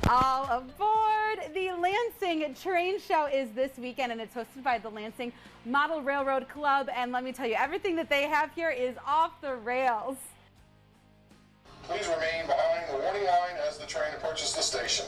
All aboard! The Lansing Train Show is this weekend, and it's hosted by the Lansing Model Railroad Club. And let me tell you, everything that they have here is off the rails. Please remain behind the warning line as the train approaches the station.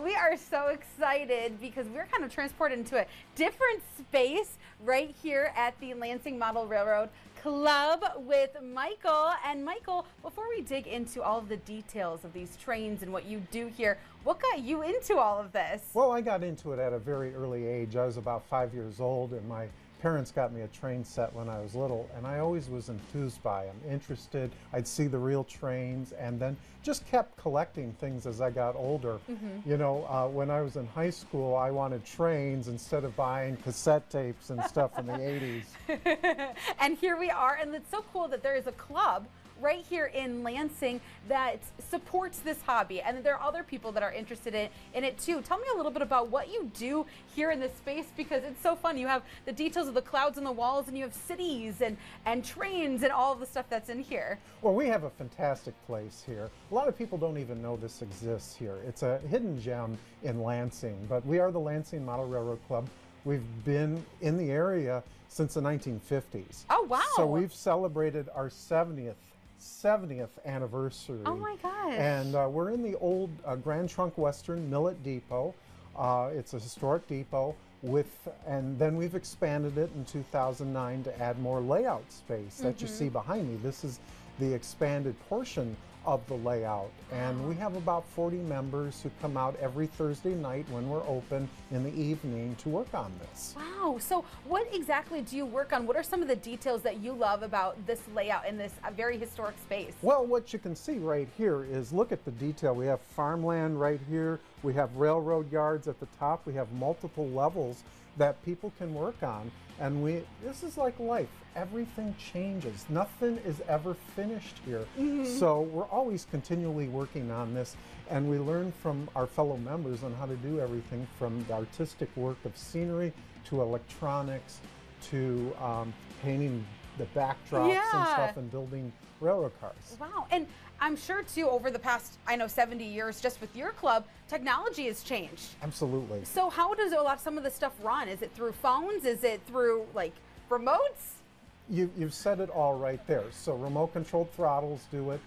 We are so excited because we're kind of transported into a different space right here at the Lansing Model Railroad Club with Michael. And Michael, before we dig into all of the details of these trains and what you do here, what got you into all of this? Well, I got into it at a very early age. I was about 5 years old, and my parents got me a train set when I was little, and I always was enthused by them, interested. I'd see the real trains, and then just kept collecting things as I got older. You know, when I was in high school, I wanted trains instead of buying cassette tapes and stuff in the 80s. And here we are, and it's so cool that there is a club right here in Lansing that supports this hobby, and there are other people that are interested in it too. Tell me a little bit about what you do here in this space, because it's so fun. You have the details of the clouds on the walls, and you have cities and trains and all of the stuff that's in here. Well, we have a fantastic place here. A lot of people don't even know this exists here. It's a hidden gem in Lansing, but we are the Lansing Model Railroad Club. We've been in the area since the 1950s. Oh, wow. So we've celebrated our 70th anniversary. Oh my gosh. And we're in the old Grand Trunk Western Millet Depot. It's a historic depot and then we've expanded it in 2009 to add more layout space that you see behind me. This is the expanded portion of the layout, and we have about 40 members who come out every Thursday night when we're open in the evening to work on this. Wow, so what exactly do you work on? What are some of the details that you love about this layout in this very historic space? Well, what you can see right here is, look at the detail. We have farmland right here, we have railroad yards at the top, we have multiple levels that people can work on, and this is like life. Everything changes. Nothing is ever finished here. So we're always continually working on this, and we learn from our fellow members on how to do everything from the artistic work of scenery to electronics to painting the backdrops and stuff and building railroad cars. Wow, and I'm sure too, over the past, 70 years just with your club, technology has changed. Absolutely. So how does some of the stuff run? Is it through phones? Is it through like remotes? You've said it all right there. So remote controlled throttles do it.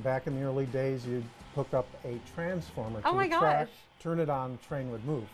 Back in the early days, you'd hook up a transformer to the track, turn it on, the train would move.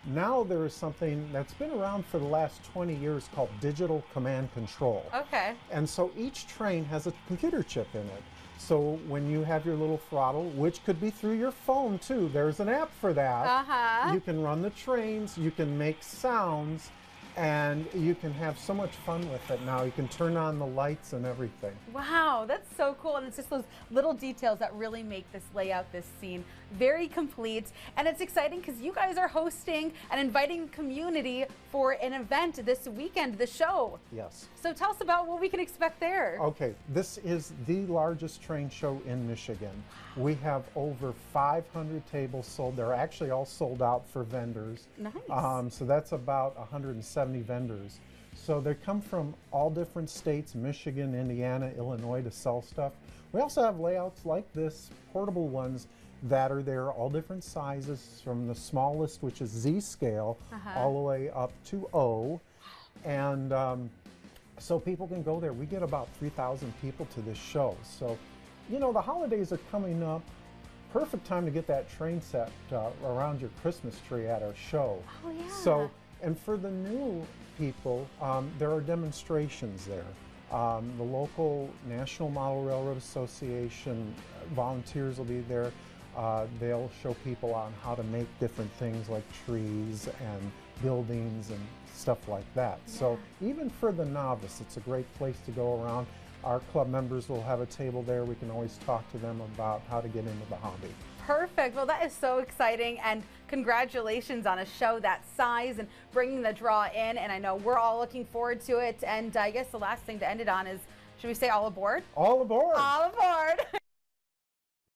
Now there is something that's been around for the last 20 years called digital command control. Okay. And so each train has a computer chip in it. So when you have your little throttle, which could be through your phone too, there's an app for that. You can run the trains, you can make sounds, and you can have so much fun with it now. You can turn on the lights and everything. Wow, that's so cool. And it's just those little details that really make this layout, this scene, very complete. And it's exciting because you guys are hosting and inviting the community for an event this weekend, the show. Yes. So tell us about what we can expect there. Okay, this is the largest train show in Michigan. We have over 500 tables sold. They're actually all sold out for vendors. Nice. So that's about 170 vendors. So they come from all different states, Michigan, Indiana, Illinois, to sell stuff. We also have layouts like this, portable ones that are there, all different sizes, from the smallest, which is Z scale, all the way up to O. And so people can go there. We get about 3,000 people to this show. So, you know, the holidays are coming up. Perfect time to get that train set around your Christmas tree at our show. Oh, yeah. So, and for the new people, there are demonstrations there. The local National Model Railroad Association volunteers will be there. They'll show people on how to make different things like trees and buildings and stuff like that. So even for the novice, it's a great place to go around. Our club members will have a table there. We can always talk to them about how to get into the hobby. Perfect. Well, that is so exciting, and congratulations on a show that size and bringing the draw in. And I know we're all looking forward to it. And I guess the last thing to end it on is, should we say all aboard? All aboard! All aboard!